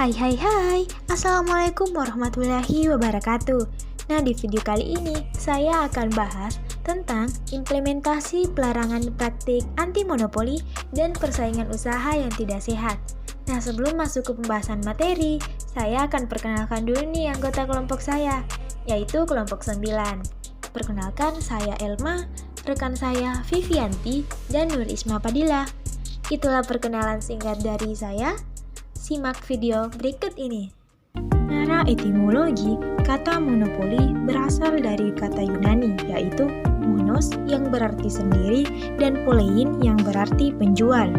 Hai, Assalamualaikum warahmatullahi wabarakatuh. Nah, di video kali ini saya akan bahas tentang implementasi pelarangan praktik anti monopoli dan persaingan usaha yang tidak sehat. Nah, sebelum masuk ke pembahasan materi, saya akan perkenalkan dulu nih anggota kelompok saya, yaitu kelompok 9. Perkenalkan, saya Elma, rekan saya Vivianti, dan Nur Isma Padilla. Itulah perkenalan singkat dari saya. Simak video berikut ini. Secara etimologi, kata monopoli berasal dari kata Yunani, yaitu monos yang berarti sendiri dan polein yang berarti penjual.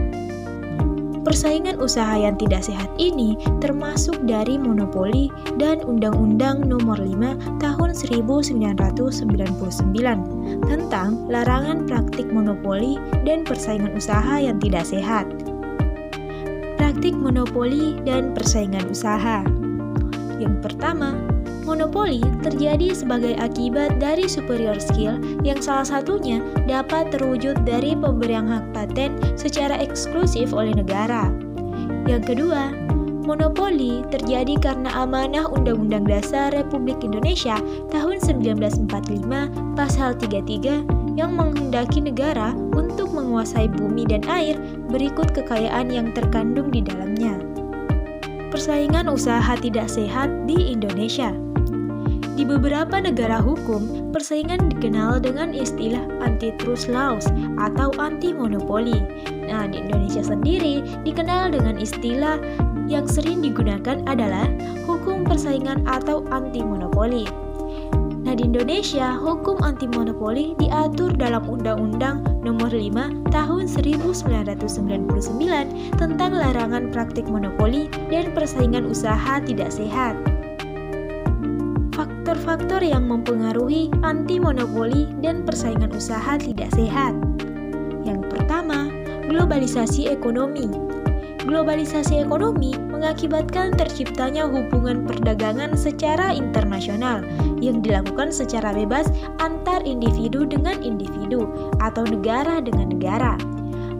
Persaingan usaha yang tidak sehat ini termasuk dari monopoli dan Undang-Undang Nomor 5 Tahun 1999 tentang larangan praktik monopoli dan persaingan usaha yang tidak sehat. Praktik monopoli dan persaingan usaha. Yang pertama, monopoli terjadi sebagai akibat dari superior skill yang salah satunya dapat terwujud dari pemberian hak paten secara eksklusif oleh negara. Yang kedua, monopoli terjadi karena amanah Undang-Undang Dasar Republik Indonesia tahun 1945 Pasal 33 yang menghendaki negara untuk menguasai bumi dan air berikut kekayaan yang terkandung di dalamnya. Persaingan usaha tidak sehat di Indonesia. Di beberapa negara hukum, persaingan dikenal dengan istilah antitrust laws atau anti-monopoli. Nah, di Indonesia sendiri dikenal dengan istilah yang sering digunakan adalah hukum persaingan atau anti-monopoli. Nah, di Indonesia, hukum anti-monopoli diatur dalam Undang-Undang Nomor 5 Tahun 1999 tentang larangan praktik monopoli dan persaingan usaha tidak sehat. Faktor-faktor yang mempengaruhi anti-monopoli dan persaingan usaha tidak sehat. Yang pertama, globalisasi ekonomi. Globalisasi ekonomi mengakibatkan terciptanya hubungan perdagangan secara internasional yang dilakukan secara bebas antar individu dengan individu atau negara dengan negara.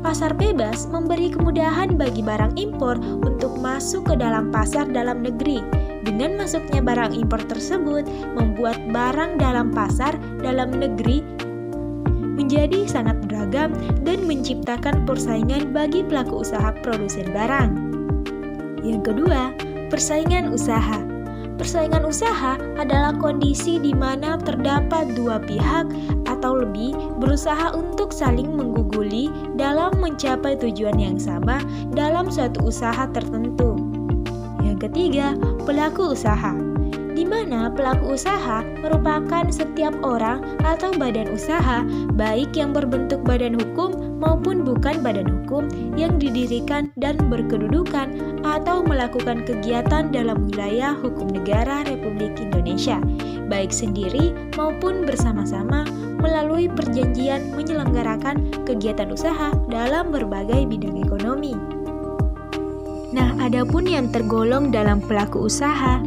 Pasar bebas memberi kemudahan bagi barang impor untuk masuk ke dalam pasar dalam negeri. Dengan masuknya barang impor tersebut membuat barang dalam pasar dalam negeri menjadi sangat beragam dan menciptakan persaingan bagi pelaku usaha produsen barang. Yang kedua, persaingan usaha. Persaingan usaha adalah kondisi di mana terdapat dua pihak atau lebih berusaha untuk saling mengguguli dalam mencapai tujuan yang sama dalam suatu usaha tertentu. Yang ketiga, pelaku usaha, di mana pelaku usaha merupakan setiap orang atau badan usaha, baik yang berbentuk badan hukum maupun bukan badan hukum, yang didirikan dan berkedudukan atau melakukan kegiatan dalam wilayah hukum negara Republik Indonesia, baik sendiri maupun bersama-sama melalui perjanjian menyelenggarakan kegiatan usaha dalam berbagai bidang ekonomi. Nah, adapun yang tergolong dalam pelaku usaha,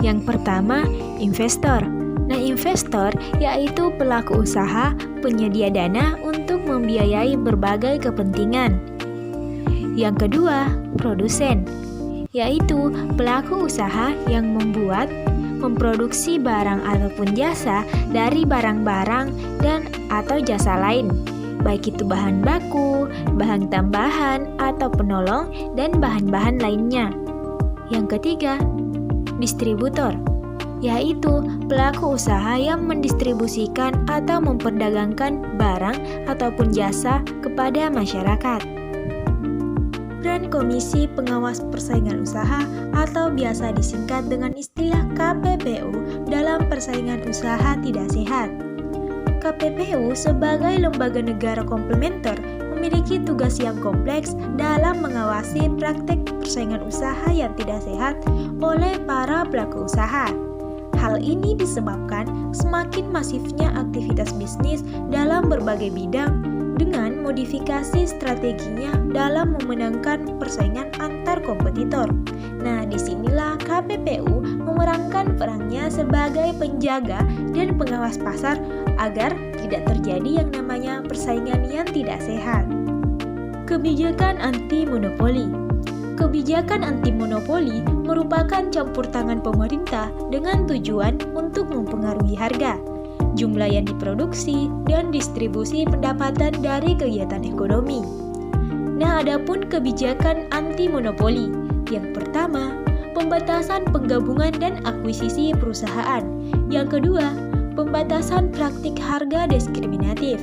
yang pertama, investor. Nah, investor yaitu pelaku usaha penyedia dana untuk membiayai berbagai kepentingan. Yang kedua, produsen, yaitu pelaku usaha yang membuat, memproduksi barang ataupun jasa dari barang-barang dan atau jasa lain, baik itu bahan baku, bahan tambahan atau penolong, dan bahan-bahan lainnya. Yang ketiga, distributor, yaitu pelaku usaha yang mendistribusikan atau memperdagangkan barang ataupun jasa kepada masyarakat. Peran Komisi Pengawas Persaingan Usaha atau biasa disingkat dengan istilah KPPU dalam persaingan usaha tidak sehat. KPPU sebagai lembaga negara komplementer memiliki tugas yang kompleks dalam mengawasi praktek persaingan usaha yang tidak sehat oleh para pelaku usaha. Hal ini disebabkan semakin masifnya aktivitas bisnis dalam berbagai bidang dengan modifikasi strateginya dalam memenangkan persaingan antar kompetitor. Nah, disinilah KPPU memerankan perannya sebagai penjaga dan pengawas pasar agar tidak terjadi yang namanya persaingan yang tidak sehat. Kebijakan anti monopoli. Kebijakan anti monopoli merupakan campur tangan pemerintah dengan tujuan untuk mempengaruhi harga, jumlah yang diproduksi, dan distribusi pendapatan dari kegiatan ekonomi. Nah, adapun kebijakan anti monopoli. Yang pertama, pembatasan penggabungan dan akuisisi perusahaan. Yang kedua, pembatasan praktik harga diskriminatif.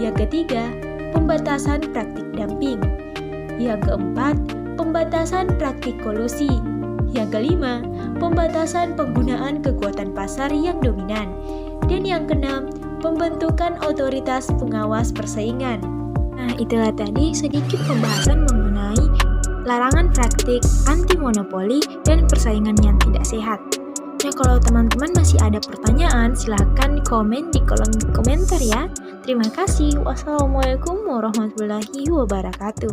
Yang ketiga, pembatasan praktik dumping. Yang keempat, pembatasan praktik kolusi. Yang kelima, pembatasan penggunaan kekuatan pasar yang dominan. Dan yang keenam, pembentukan otoritas pengawas persaingan. Nah, itulah tadi sedikit pembahasan mengenai larangan praktik anti monopoli dan persaingan yang tidak sehat. Nah, kalau teman-teman masih ada pertanyaan, silahkan komen di kolom komentar ya. Terima kasih. Wassalamualaikum warahmatullahi wabarakatuh.